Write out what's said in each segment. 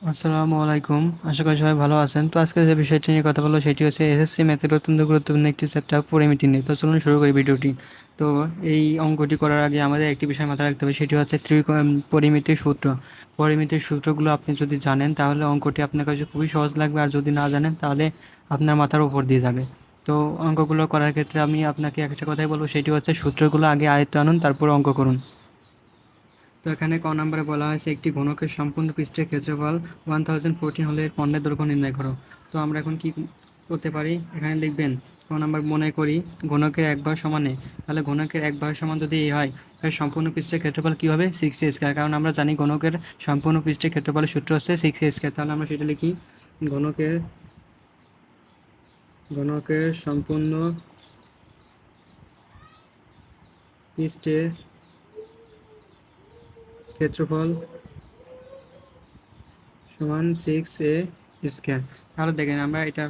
আসসালামু আলাইকুম। আশা করি সবাই ভালো আছেন। তো আজকে যে বিষয়টি নিয়ে কথা বলবো সেটি হচ্ছে এসএসসি ম্যাথের অত্যন্ত গুরুত্বপূর্ণ একটি চ্যাপ্টার পরিমিতি নিয়ে। তো চলুন শুরু করি ভিডিওটি। তো এই অঙ্কটি করার আগে আমাদের একটি বিষয় মাথায় রাখতে হবে, সেটি হচ্ছে পরিমিতির সূত্র। পরিমিতির সূত্রগুলো আপনি যদি জানেন তাহলে অঙ্কটি আপনার কাছে খুবই সহজ লাগবে, আর যদি না জানেন তাহলে আপনার মাথার উপর দিয়ে যাবে। তো অঙ্কগুলো করার ক্ষেত্রে আমি আপনাকে একটা কথাই বলবো, সেটি হচ্ছে সূত্রগুলো আগে আয়ত্তে আনুন, তারপর অঙ্ক করুন। তো এখানে ক নম্বরে বলা হয়েছে একটি ঘনকের সম্পূর্ণ পৃষ্ঠের ক্ষেত্রফল 1014 হলে এর কর্ণের দৈর্ঘ্য নির্ণয় করো। তো আমরা এখন কি করতে পারি, এখানে লিখবেন ক নম্বর, মনে করি ঘনকের এক বাহু সমান a। তাহলে ঘনকের এক বাহু সমান যদি a হয় তাহলে সম্পূর্ণ পৃষ্ঠের ক্ষেত্রফল কী হবে, 6a²। কারণ আমরা জানি ঘনকের সম্পূর্ণ পৃষ্ঠের ক্ষেত্রফলের সূত্র হচ্ছে 6a²। তাহলে আমরা সেটা লিখি, ঘনকের ঘনকের সম্পূর্ণ পৃষ্ঠের ক্ষেত্রফল সমান 6a²। তাহলে দেখেন আমরা এটা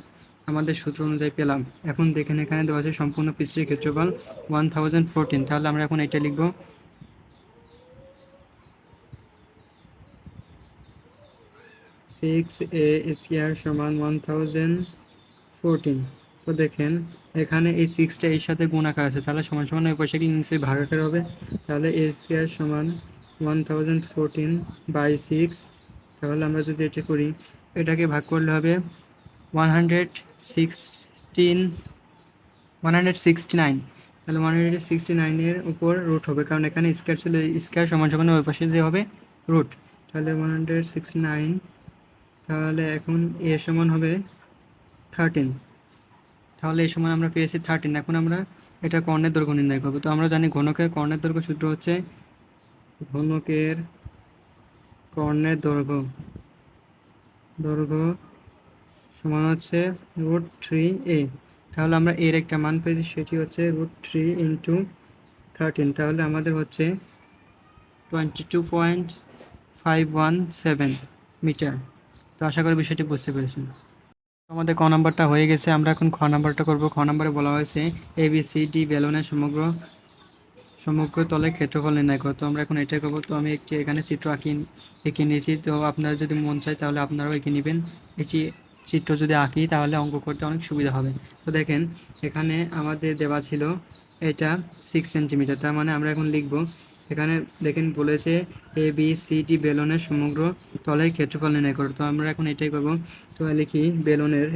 আমাদের সূত্র অনুযায়ী পেলাম। এখন দেখেন এখানে দেওয়া আছে সম্পূর্ণ পৃষ্ঠের ক্ষেত্রফল 1014। তাহলে আমরা এখন এটা লিখব, 6a² সমান 1014। তো দেখেন এখানে এই 6টা এর সাথে গুণ আকার আছে, তাহলে সমান সমান ওই পাশে কি নিশ্চয়ই ভাগ আকার হবে। তাহলে a² সমান 1014/6। তাহলে আমরা যদি এটা করি, এটাকে ভাগ করলে হবে 169। তাহলে 169-এর উপর রুট হবে, কারণ এখানে স্কয়ার ছিল, স্কয়ার সমান সমান ওই পাশে যে হবে রুট। তাহলে 169। তাহলে এখন এ সমান হবে 13। তাহলে এই সময় আমরা পেয়েছি 13। এখন আমরা এটা কর্ণের দৈর্ঘ্য নির্ণয় করবো। তো আমরা জানি ঘনকের কর্ণের দৈর্ঘ্য সূত্র হচ্ছে, ঘনকের কর্ণের দৈর্ঘ্য সমান হচ্ছে √3a। তাহলে আমরা এর একটা মান পেয়েছি, সেটি হচ্ছে √3 × 13। তাহলে আমাদের হচ্ছে 22.517 মিটার। তো আশা করি বিষয়টি বুঝতে পেরেছেন। আমাদের ক নাম্বারটা হয়ে গেছে, আমরা এখন খ নাম্বারটা করব। খ নাম্বারে বলা হয়েছে ABCD বেলুনের সমগ্র তলের ক্ষেত্রফল নির্ণয় করো। তো আমরা এখন এটাই করবো। তো আমি একটি এখানে চিত্র এঁকে নিয়েছি। তো আপনারা যদি মন চায় তাহলে আপনারাও এঁকে নেবেন। এটি চিত্র যদি আঁকি তাহলে অঙ্ক করতে অনেক সুবিধা হবে। তো দেখেন এখানে আমাদের দেওয়া ছিল এটা 6 সেন্টিমিটার। তার মানে আমরা এখন লিখব, এখানে দেখেন বলেছে ABCD বেলুনের সমগ্র তলের ক্ষেত্রফল নির্ণয় করো। তো আমরা এখন এটাই করব। তো লিখি, বেলুনের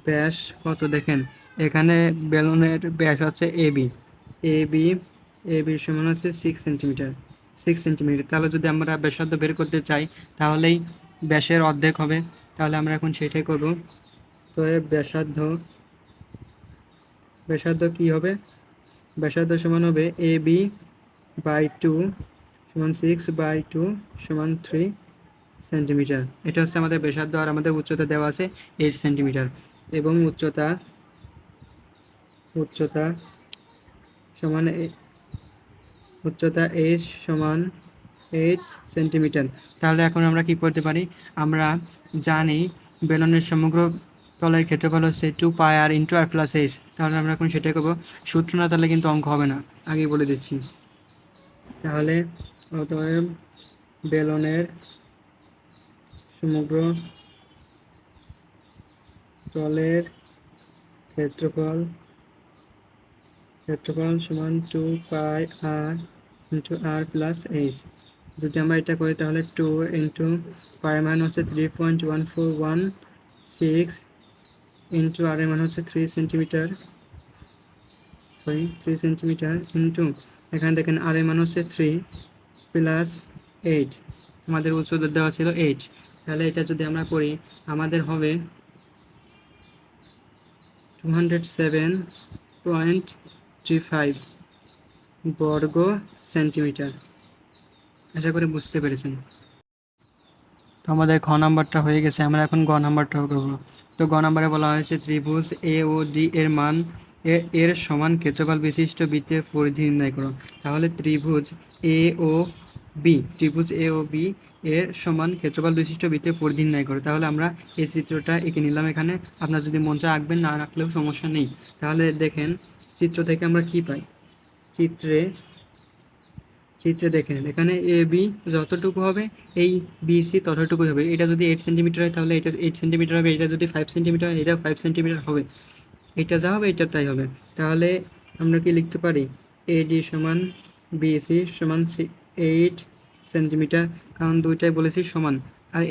ব্যাস কত, দেখেন এখানে বেলুনের ব্যাস হচ্ছে এবি। এবি এবির সমান হচ্ছে 6 সেন্টিমিটার। তাহলে যদি আমরা ব্যাসার্ধ বের করতে চাই তাহলেই ব্যাসের অর্ধেক হবে। তাহলে আমরা এখন সেটাই করব। তো এর ব্যাসার্ধ কি হবে, ব্যাসার্ধ সমান হবে AB/2 সমান 6/2 সমান 3 সেন্টিমিটার। এটা হচ্ছে আমাদের ব্যাসার্ধ, আর আমাদের উচ্চতা দেওয়া আছে 8 সেন্টিমিটার, এবং উচ্চতা সমান উচ্চতা h সমান 8 সেন্টিমিটার। তাহলে এখন আমরা কি করতে পারি, আমরা জানি বেলুনের সমগ্র তলের ক্ষেত্রফল হচ্ছে 2πr × r+h। তাহলে আমরা এখন সেটাই করবো। সূত্র না জানলে কিন্তু অঙ্ক হবে না, আগেই বলে দিচ্ছি। তাহলে অতএব বেলুনের সমগ্র তলের ক্ষেত্রফল সমান 2πr × r+h। যদি আমরা এটা করি তাহলে 2 × পায়ের মান হচ্ছে 3.1416 × r এর মান হচ্ছে 3 সেন্টিমিটার ইন্টু, এখানে দেখেন আর এর মান হচ্ছে 3 + 8। আমাদের উচ্চতা দেওয়া ছিল 8। তাহলে এটা যদি আমরা করি আমাদের হবে 207.35 বর্গ সেন্টিমিটার। আশা করি বুঝতে পেরেছেন। তো আমাদের খ নাম্বারটা হয়ে গেছে, আমরা এখন গ নাম্বারটা করব। তো গ নাম্বারে বলা হয়েছে ত্রিভুজ এ ও ডি এর মান এর সমান ক্ষেত্রফল বিশিষ্ট বৃত্তের পরিধি নির্ণয় করো। তাহলে ত্রিভুজ এ ও বি এর সমান ক্ষেত্রফল বিশিষ্ট বৃত্তের পরিধি নির্ণয় করো। তাহলে আমরা এই চিত্রটা এঁকে নিলাম। এখানে আপনার যদি মন চায় আঁকবেন, না আঁকলেও সমস্যা নেই। তাহলে দেখেন চিত্র থেকে আমরা কি পাই? চিত্রে দেখেন এখানে এ বি যতটুকু হবে এই বিসি ততটুকুই হবে। এটা যদি 8 সেন্টিমিটার হয় তাহলে এটা 8 সেন্টিমিটার হবে, এটা যদি 5 সেন্টিমিটার হয় এটা 5 সেন্টিমিটার হবে, এটা যা হবে এটা তাই হবে। তাহলে আমরা কি লিখতে পারি? এডি সমান বিসি সমান 8 সেন্টিমিটার, কারণ দুইটাই বলেছি সমান, আর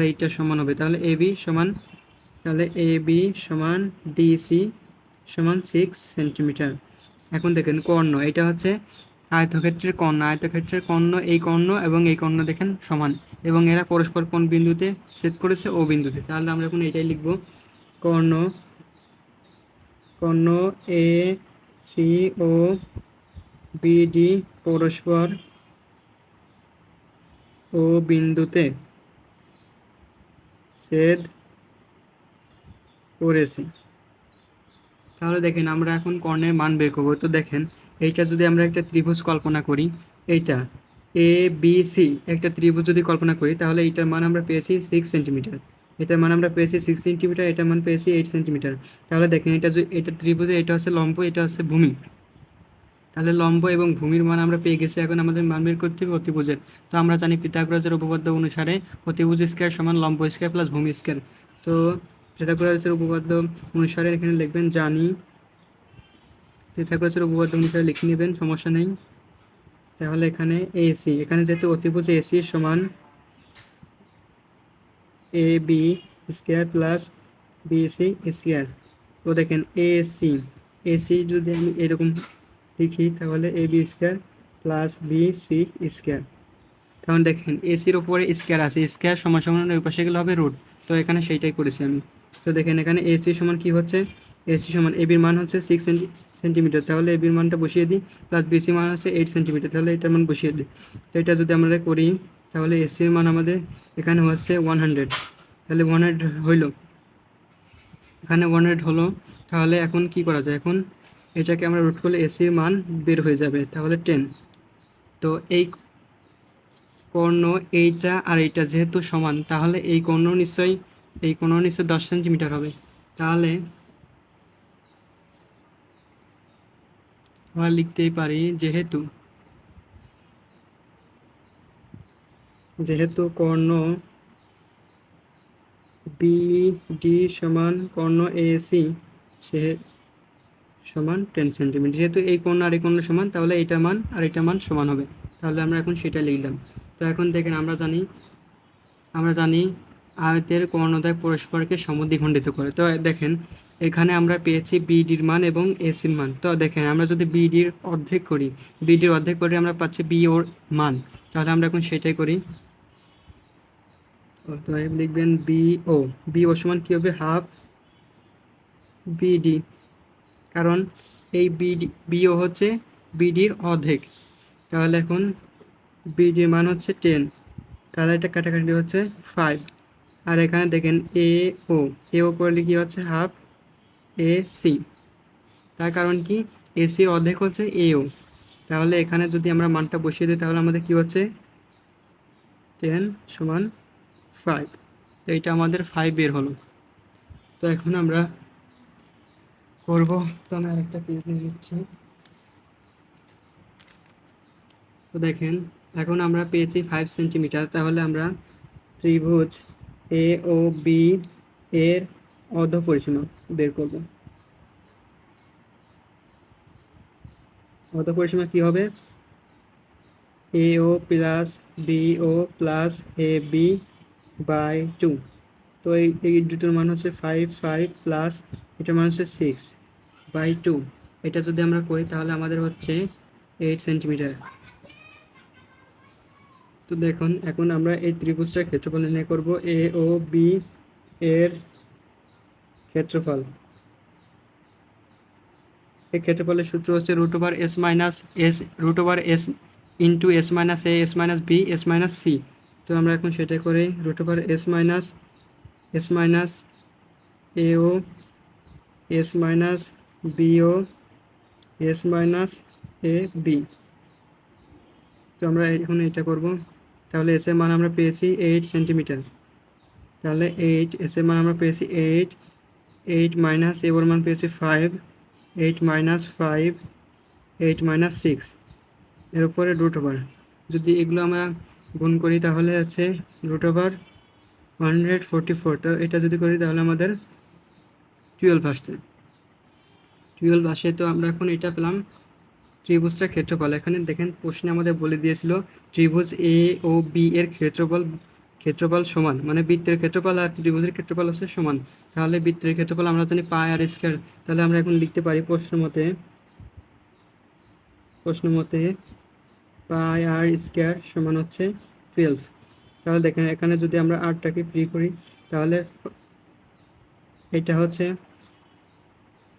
এইটা সমান হবে। তাহলে এবি সমান, তাহলে এবি সমান ডিসি সমান 6 সেন্টিমিটার। এখন দেখেন কর্ণ, এটা হচ্ছে আয়তক্ষেত্রের কর্ণ, আয়তক্ষেত্রের কর্ণ, এই কর্ণ এবং এই কর্ণ দেখেন সমান, এবং এরা পরস্পর কোন বিন্দুতে ছেদ করেছে? ও বিন্দুতে। তাহলে আমরা এখন এটাই লিখব, কর্ণ এ সি ও বিডি পরস্পর ও বিন্দুতে ছেদ করেছে। তাহলে দেখেন আমরা এখন কর্ণের মান বের করবো। তো দেখেন এইটা যদি আমরা একটা ত্রিভুজ কল্পনা করি, এইটা এ বি সি একটা ত্রিভুজ যদি কল্পনা করি, তাহলে এইটার মান আমরা পেয়েছি 6 সেন্টিমিটার, এটার মান আমরা পেয়েছি 6 সেন্টিমিটার, এটার মান পেয়েছি 8 সেন্টিমিটার। তাহলে দেখেন এটা ত্রিভুজে, এটা হচ্ছে লম্ব, এটা হচ্ছে ভূমি। তাহলে লম্ব এবং ভূমির মান আমরা পেয়ে গেছি। এখন আমাদের মান বের করতে হবে অতিভুজের। তো আমরা জানি পিথাগোরাসের উপপাদ্য অনুসারে অতিভুজ স্কয়ার সমান লম্ব স্কয়ার প্লাস ভূমি স্কয়ার। তো পিথাগোরাসের উপপাদ্য অনুসারে এখানে লিখবেন জানি, পিথাগোরাসের উপপাদ্য অনুসারে লিখে নেবেন, সমস্যা নেই। তাহলে এখানে এসি, এখানে যেহেতু অতিভুজ এসি সমান A B square plus BC square. তো দেখেন এসি যদি আমি এরকম লিখি তাহলে A B square plus BC square. কারণ দেখেন এসির উপরে স্কয়ার আছে, স্কয়ার সমান সমান ওই পাশে গেলে হবে রুট, তো এখানে সেইটাই করেছি আমি। তো দেখেন এখানে এসি সমান কি হচ্ছে? এসি সমান এবির মান হচ্ছে 6 সেন্টিমিটার, তাহলে এবির মানটা বসিয়ে দিই, প্লাস বিসি মান হচ্ছে 8 সেন্টিমিটার, তাহলে এটার মান বসিয়ে দিই। তো এটা যদি আমরা করি তাহলে এসির মান আমাদের এখানে হচ্ছে 100, তাহলে 100 হইল, এখানে 100 হলো। তাহলে এখন কি করা যায়? এখন এটাকে আমরা রুট করলে এসির মান বের হয়ে যাবে, তাহলে 10। তো এই কর্ণ এইটা আর এইটা যেহেতু সমান, তাহলে এই কর্ণ নিশ্চয়ই 10 সেন্টিমিটার হবে। তাহলে আমরা লিখতেই পারি যেহেতু কর্ণ বিডি সমান কর্ণ এসি সে সমান 10 সেন্টিমিটার, যেহেতু এই কোণ আর এই কোণ সমান, তাহলে এইটার মান আর এইটার মান সমান হবে। তাহলে আমরা এখন সেটা লিখলাম। তো এখন দেখেন আমরা জানি আয়তের কর্ণদ্বয় পরস্পরকে সমদ্বিখণ্ডিত করে। তো দেখেন এখানে আমরা পেয়েছি বিডির মান এবং এসির মান। তো দেখেন আমরা যদি বিডির অর্ধেক করি, আমরা পাচ্ছি বি ওর মান। তাহলে আমরা এখন সেটাই করি। তো লিখবেন বি ও সমান কী হবে? হাফ বিডি, কারণ এই বিও হচ্ছে বিডির অর্ধেক। তাহলে এখন বিডির মান হচ্ছে 10, তাহলে এটা কাটাকাটি হচ্ছে 5। আর এখানে দেখেন এ ও করলে কি হচ্ছে? হাফ এ সি, তার কারণ কি এসির অর্ধেক হচ্ছে এও। তাহলে এখানে যদি আমরা মানটা বসিয়ে দিই তাহলে আমাদের কি হচ্ছে? 10 সমান 5। তো এটা আমাদের 5 বের হলো। তো এখন আমরা করবো, তো আমি আরেকটা পেজ নিয়ে নিচ্ছি। তো দেখেন এখন আমরা পেয়েছি 5 সেন্টিমিটার, তাহলে আমরা ত্রিভুজ এ ও বি এর অর্ধ পরিসীমা বের করব। অর্ধ পরিসীমা কি হবে? A O plus B O plus A B by 2। তো এই দুটোর মান হচ্ছে 5 প্লাস এটার মান হচ্ছে 6 বাই 2। এটা যদি আমরা করি তাহলে আমাদের হচ্ছে 8 সেন্টিমিটার। তো দেখুন এখন আমরা এই ত্রিভুজটার ক্ষেত্রফল নির্ণয় করব। এ ও বি এর ক্ষেত্রফল, এই ক্ষেত্রফলের সূত্র হচ্ছে √s into s minus a s minus b s minus c। তো আমরা এখন সেটা করি, s মাইনাস a ও s মাইনাস b ও s মাইনাস a b। তো আমরা এখন এটা করব। তাহলে এস এর মান আমরা পেয়েছি 8 সেন্টিমিটার, তাহলে 8 এস এর মান আমরা পেয়েছি 8 মাইনাস এ ওর মান পেয়েছি 5, 8 - 5 8 - 6 এর উপরে রুট ওভার। যদি এগুলো আমরা গুণ করি তাহলে হচ্ছে রুট ওভার 144। তো এটা যদি করি তাহলে আমাদের 12 আসছে। 12 আসে। তো আমরা এখন এটা পেলাম ত্রিভুজটার ক্ষেত্রফল। এখানে দেখেন প্রশ্নে আমাদের বলে দিয়েছিল ত্রিভুজ এ ও বি এর ক্ষেত্রফল সমান, মানে বৃত্তের ক্ষেত্রফল আর ত্রিভুজের ক্ষেত্রফল হচ্ছে সমান। তাহলে বৃত্তের ক্ষেত্রফল আমরা জানি পাই আর স্কয়ার। তাহলে আমরা এখন লিখতে পারি প্রশ্ন মতে পাই আর স্কয়ার সমান হচ্ছে 12। তাহলে দেখেন এখানে যদি আমরা আরটাকে ফ্রি করি তাহলে এটা হচ্ছে,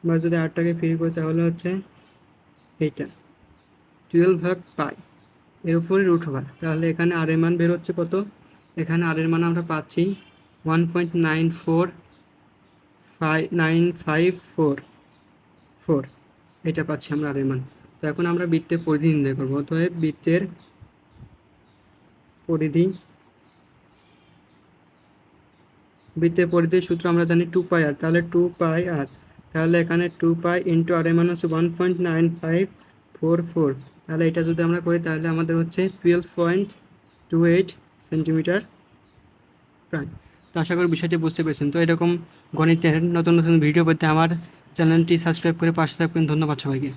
আমরা যদি আরটাকে ফ্রি করি তাহলে হচ্ছে এইটা 12/পাই এর উপরে রুট ওভার। তাহলে এখানে আর এর মান বের হচ্ছে কত? এখানে আর এর মান আমরা পাচ্ছি 1.9544, এটা পাচ্ছি আমরা আর এর মান। তো এখন আমরা বৃত্তের পরিধি নির্ণয় করবো। অতএব বৃত্তের পরিধির সূত্র আমরা জানি 2πr। তাহলে 2πr, তাহলে এখানে 2π ইন্টু আর এর মান হচ্ছে 1.9544। তাহলে এটা যদি আমরা করি তাহলে আমাদের হচ্ছে 12.28 সেন্টিমিটার প্রায়। তো আশা করি বিষয়টি বুঝতে পেরেছেন। তো এরকম গণিতের নতুন নতুন ভিডিও পেতে আমার চ্যানেলটি সাবস্ক্রাইব করে পাশে থাকবেন। ধন্যবাদ সবাইকে।